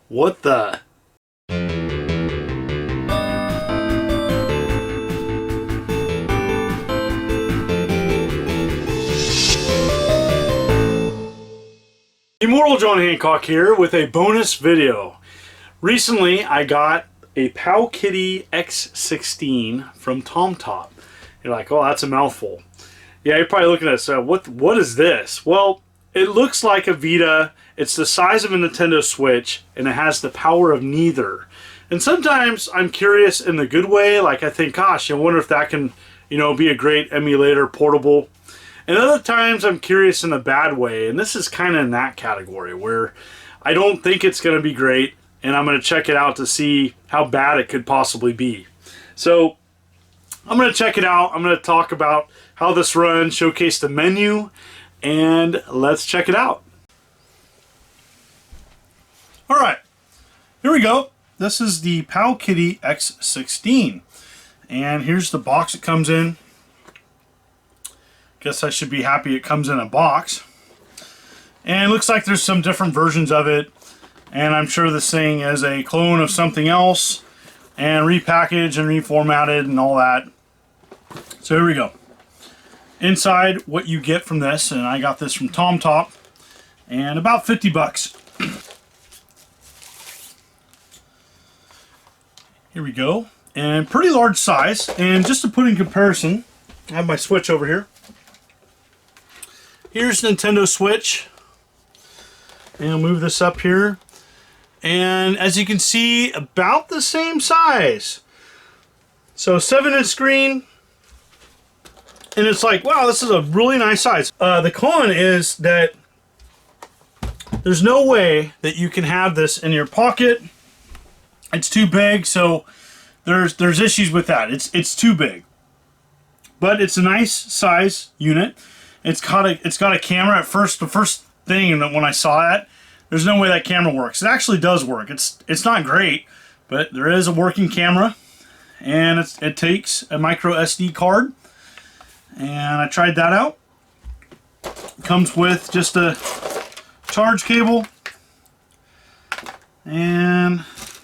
What the? Immortal John Hancock here with a bonus video. Recently I got a PowKiddy X16 from TomTop. You're like, oh, that's a mouthful. Yeah, you're probably looking at it, so what is this? Well, it looks like a Vita. It's the size of a Nintendo Switch, and it has the power of neither. And sometimes I'm curious in the good way, like I think, gosh, I wonder if that can, be a great emulator portable. And other times I'm curious in a bad way, and this is kind of in that category where I don't think it's going to be great, and I'm going to check it out to see how bad it could possibly be. So I'm going to check it out. I'm going to talk about how this runs, showcase the menu, and let's check it out. Alright, here we go. This is the PowKiddy X16. And here's the box it comes in. Guess I should be happy it comes in a box. And it looks like there's some different versions of it. And I'm sure this thing is a clone of something else. And repackaged and reformatted and all that. So here we go. Inside, what you get from this, and I got this from TomTop. And about 50 bucks. Here we go. And pretty large size. And just to put in comparison, I have my Switch over here. Here's Nintendo Switch. And I'll move this up here. And as you can see, about the same size. So 7-inch screen. And it's like, wow, this is a really nice size. The con is that there's no way that you can have this in your pocket. It's too big, so there's issues with that. It's too big. But it's a nice size unit. It's got a camera. At first, the first thing when I saw it, there's no way that camera works. It actually does work. It's not great, but there is a working camera, and it takes a micro SD card. And I tried that out. It comes with just a charge cable and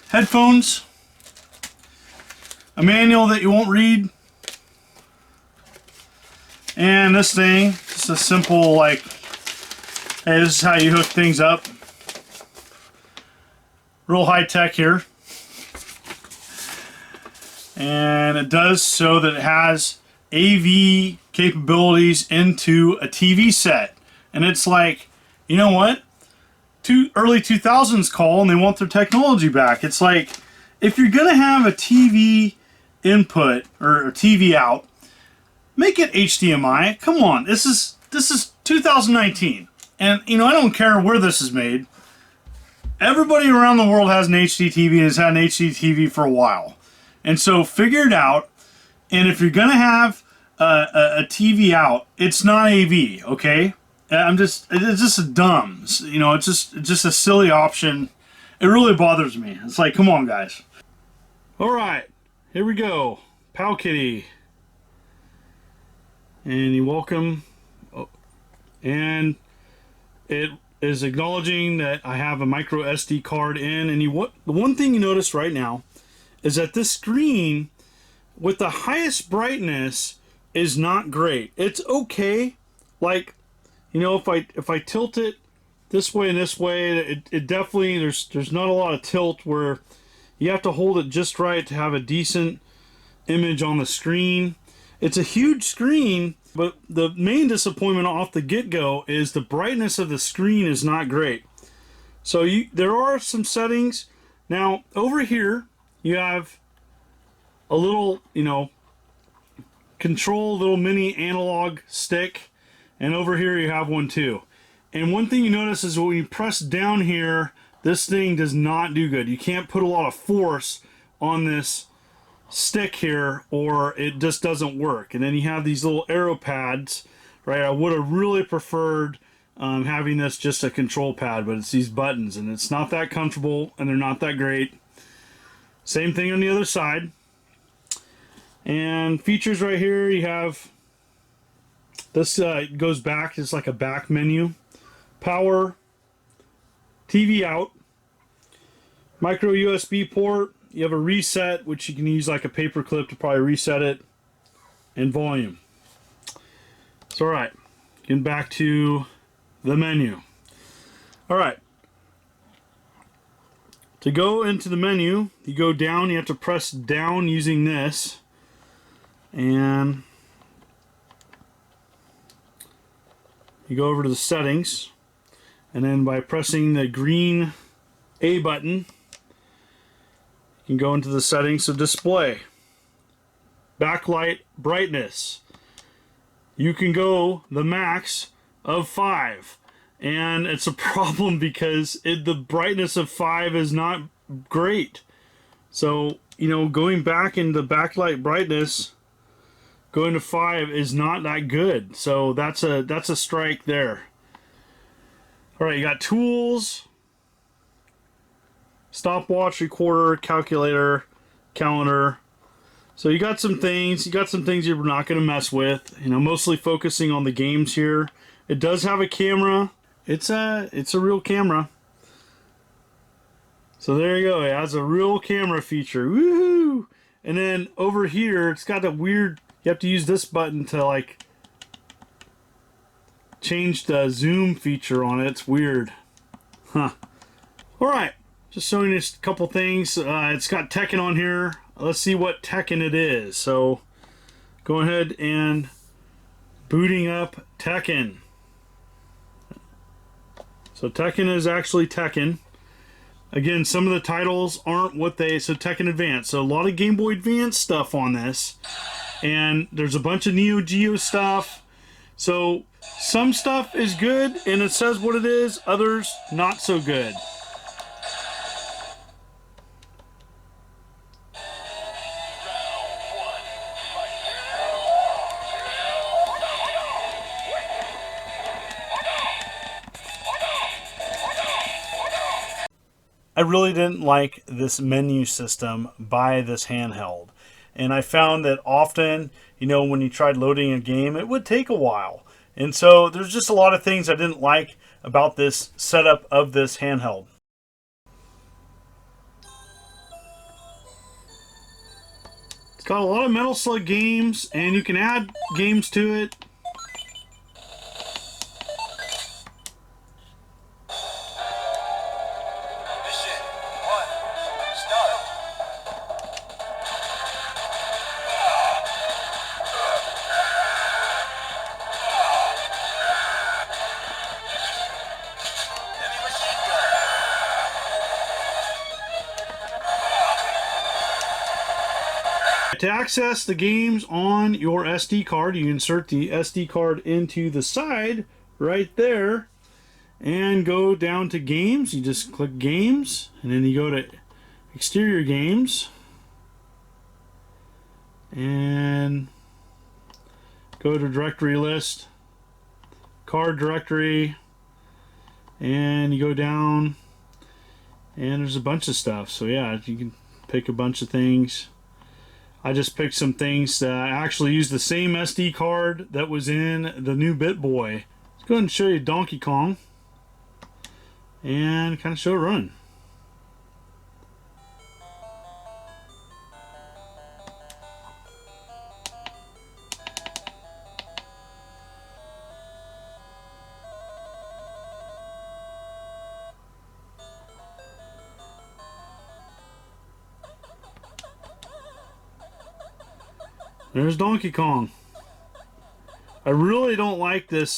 headphones, a manual that you won't read, and this thing, just a simple like, hey, this is how you hook things up. Real high tech here. And it does so that it has AV capabilities into a TV set. And it's like, you know what? Early 2000s call and they want their technology back. It's like, if you're going to have a TV input or a TV out, make it HDMI. Come on, this is 2019. And, I don't care where this is made. Everybody around the world has an HD TV and has had an HD TV for a while. And so figure it out. And if you're going to have a TV out, it's not AV, okay? It's just dumb. It's just a silly option. It really bothers me. It's like, come on, guys. All right, here we go. PowKiddy. And you welcome. Oh, and it is acknowledging that I have a micro SD card in. And the one thing you notice right now is that this screen with the highest brightness is not great. It's okay. Like, if I tilt it this way and this way, it definitely, there's not a lot of tilt where you have to hold it just right to have a decent image on the screen. It's a huge screen, but the main disappointment off the get-go is the brightness of the screen is not great. So there are some settings. Now, over here, you have a little, control little mini analog stick. And over here you have one too. And one thing you notice is when you press down here, this thing does not do good. You can't put a lot of force on this stick here or it just doesn't work. And then you have these little arrow pads, right? I would have really preferred having this just a control pad, but it's these buttons and it's not that comfortable and they're not that great. Same thing on the other side. And features right here, you have this goes back, it's like a back menu. Power, TV out, Micro USB port. You have a reset, which you can use like a paper clip to probably reset it. And volume. So alright, getting back to the menu. Alright. To go into the menu, you go down, you have to press down using this. And you go over to the settings. And then by pressing the green A button, you can go into the settings of display. Backlight brightness. You can go the max of 5. And it's a problem because the brightness of 5 is not great. So, you know, going back into backlight brightness, going to 5 is not that good. So that's a strike there. Alright, you got tools, stopwatch, recorder, calculator, calendar. So you got some things you're not going to mess with. You know, mostly focusing on the games here. It does have a camera. It's a real camera. So there you go. It has a real camera feature. Woohoo! And then over here, it's got a weird. You have to use this button to like change the zoom feature on it. It's weird. Huh. All right. Just showing you a couple things. It's got Tekken on here. Let's see what Tekken it is. So go ahead and booting up Tekken. So Tekken is actually Tekken. Again, some of the titles aren't what they... So Tekken Advance. So a lot of Game Boy Advance stuff on this. And there's a bunch of Neo Geo stuff. So some stuff is good and it says what it is. Others, not so good. I really didn't like this menu system by this handheld. And I found that often, you know, when you tried loading a game, it would take a while. And so there's just a lot of things I didn't like about this setup of this handheld. It's got a lot of Metal Slug games, and you can add games to it. To access the games on your SD card, you insert the SD card into the side right there and go down to games. You just click games and then you go to exterior games and go to directory list, card directory, and you go down and there's a bunch of stuff. So yeah, you can pick a bunch of things. I just picked some things that I actually used the same SD card that was in the new BitBoy. Let's go ahead and show you Donkey Kong and kind of show it run. There's Donkey Kong. I really don't like this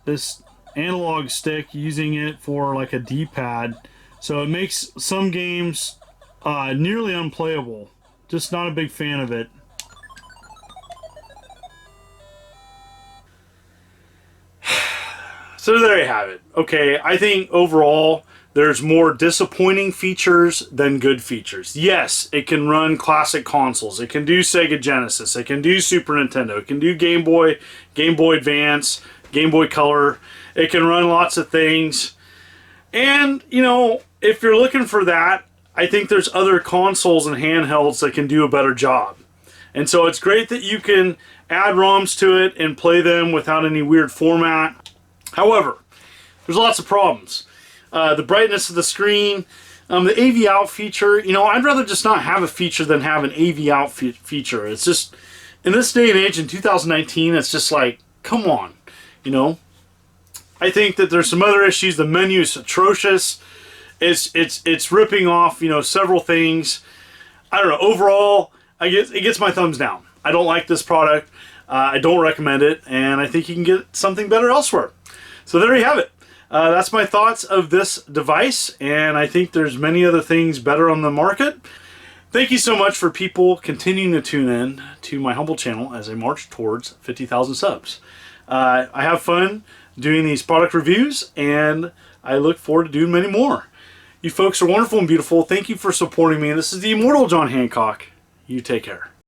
this analog stick, using it for like a D-pad. So it makes some games nearly unplayable. Just not a big fan of it. So there you have it. Okay, I think overall there's more disappointing features than good features. Yes, it can run classic consoles. It can do Sega Genesis. It can do Super Nintendo. It can do Game Boy, Game Boy Advance, Game Boy Color. It can run lots of things. And, you know, if you're looking for that, I think there's other consoles and handhelds that can do a better job. And so it's great that you can add ROMs to it and play them without any weird format. However, there's lots of problems. The brightness of the screen, The AV out feature, you know, I'd rather just not have a feature than have an AV out feature. It's just, in this day and age, in 2019, it's just like, come on, you know. I think that there's some other issues. The menu is atrocious. It's ripping off, you know, several things. I don't know. Overall, it gets my thumbs down. I don't like this product. I don't recommend it, and I think you can get something better elsewhere. So there you have it. That's my thoughts of this device, and I think there's many other things better on the market. Thank you so much for people continuing to tune in to my humble channel as I march towards 50,000 subs. I have fun doing these product reviews, and I look forward to doing many more. You folks are wonderful and beautiful. Thank you for supporting me. This is the immortal John Hancock. You take care.